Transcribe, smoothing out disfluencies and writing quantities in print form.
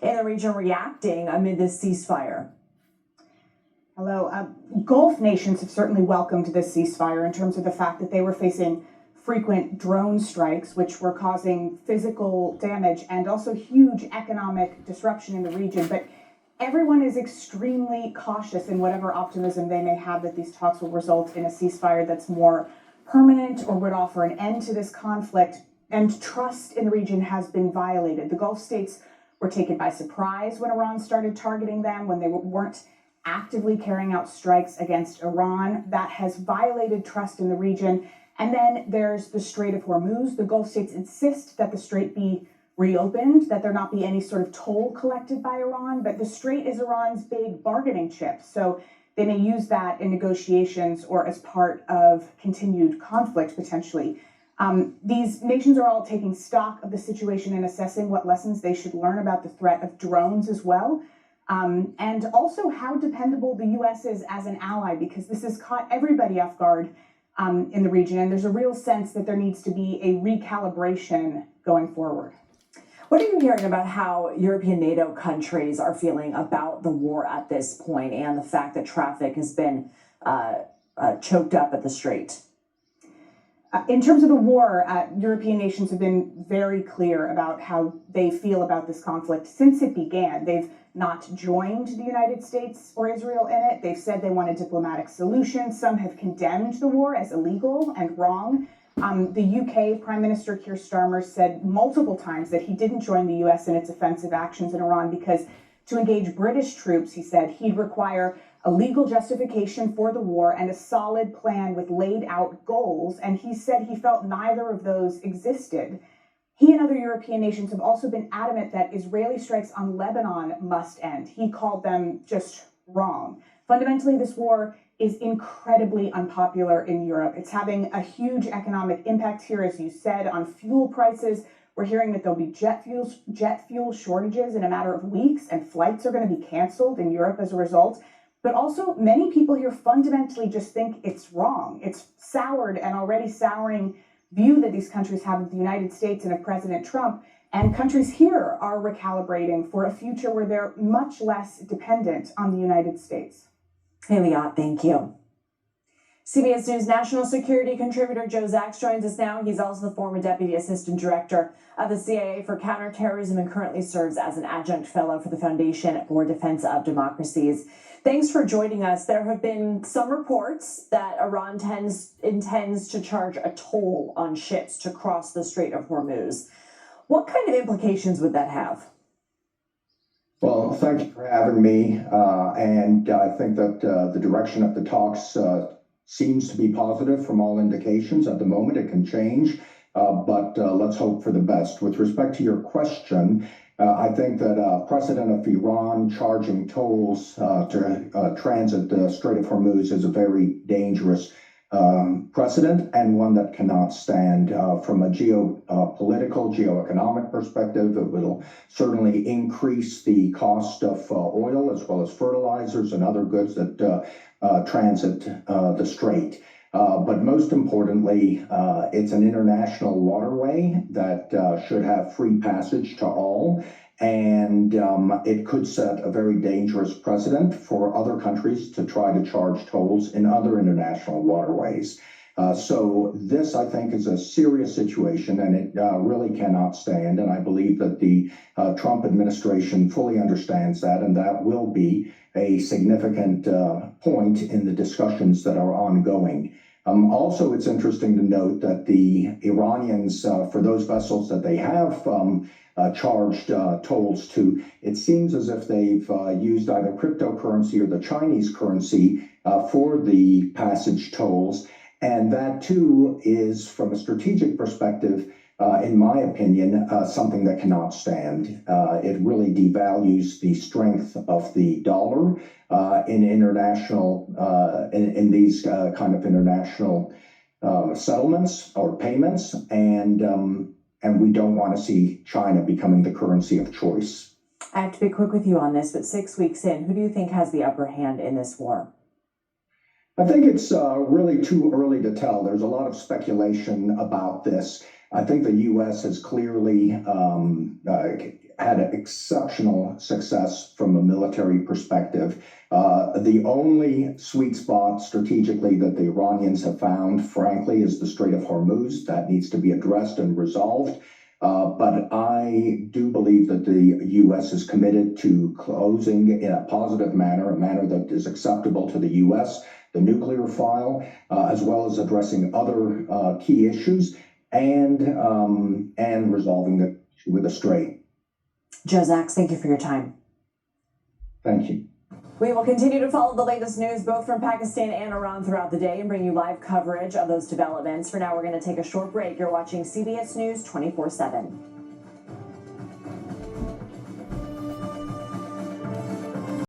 in the region reacting amid this ceasefire? Hello. Gulf nations have certainly welcomed this ceasefire in terms of the fact that they were facing frequent drone strikes, which were causing physical damage and also huge economic disruption in the region. But everyone is extremely cautious in whatever optimism they may have that these talks will result in a ceasefire that's more permanent or would offer an end to this conflict. And trust in the region has been violated. The Gulf states were taken by surprise when Iran started targeting them, when they weren't actively carrying out strikes against Iran. That has violated trust in the region. And then there's the Strait of Hormuz. The Gulf states insist that the strait be reopened, that there not be any sort of toll collected by Iran. But the strait is Iran's big bargaining chip. So they may use that in negotiations or as part of continued conflict, potentially. These nations are all taking stock of the situation and assessing what lessons they should learn about the threat of drones as well. And also how dependable the U.S. is as an ally, because this has caught everybody off guard in the region. And there's a real sense that there needs to be a recalibration going forward. What are you hearing about how European NATO countries are feeling about the war at this point and the fact that traffic has been choked up at the strait? In terms of the war, European nations have been very clear about how they feel about this conflict since it began. They've not joined the United States or Israel in it. They've said they want a diplomatic solution. Some have condemned the war as illegal and wrong. The UK Prime Minister Keir Starmer said multiple times that he didn't join the US in its offensive actions in Iran because to engage British troops, he said, he'd require a legal justification for the war and a solid plan with laid out goals. And he said he felt neither of those existed. He and other European nations have also been adamant that Israeli strikes on Lebanon must end. He called them just wrong. Fundamentally, this war is incredibly unpopular in Europe. It's having a huge economic impact here, as you said, on fuel prices. We're hearing that there'll be jet fuel shortages in a matter of weeks, and flights are going to be canceled in Europe as a result. But also, many people here fundamentally just think it's wrong. It's soured and already souring view that these countries have of the United States and of President Trump. And countries here are recalibrating for a future where they're much less dependent on the United States. Haley Ott, thank you. CBS News national security contributor Joe Zacks joins us now. He's also the former deputy assistant director of the CIA for counterterrorism and currently serves as an adjunct fellow for the Foundation for Defense of Democracies. Thanks for joining us. There have been some reports that Iran intends to charge a toll on ships to cross the Strait of Hormuz. What kind of implications would that have? Well, thank you for having me. And I think that the direction of the talks seems to be positive from all indications. At the moment, it can change, but let's hope for the best. With respect to your question, I think that precedent of Iran charging tolls to transit the Strait of Hormuz is a very dangerous precedent and one that cannot stand. From a geopolitical, geoeconomic perspective, it will certainly increase the cost of oil as well as fertilizers and other goods that transit the strait. But most importantly, it's an international waterway that should have free passage to all. And it could set a very dangerous precedent for other countries to try to charge tolls in other international waterways. So this, I think, is a serious situation, and it really cannot stand. And I believe that the Trump administration fully understands that, and that will be a significant point in the discussions that are ongoing. Also, it's interesting to note that the Iranians, for those vessels that they have charged tolls to, it seems as if they've used either cryptocurrency or the Chinese currency for the passage tolls. And that, too, is, from a strategic perspective, in my opinion, something that cannot stand. It really devalues the strength of the dollar in international, in these kind of international settlements or payments, and we don't want to see China becoming the currency of choice. I have to be quick with you on this, but 6 weeks in, who do you think has the upper hand in this war? I think it's really too early to tell. There's a lot of speculation about this. I think the U.S. has clearly had exceptional success from a military perspective. The only sweet spot strategically that the Iranians have found, frankly, is the Strait of Hormuz. That needs to be addressed and resolved. But I do believe that the U.S. is committed to closing in a positive manner, a manner that is acceptable to the U.S., the nuclear file, as well as addressing other key issues and resolving the issue with the Strait. Joe Zacks, thank you for your time. Thank you. We will continue to follow the latest news both from Pakistan and Iran throughout the day and bring you live coverage of those developments. For now, we're going to take a short break. You're watching CBS News 24/7.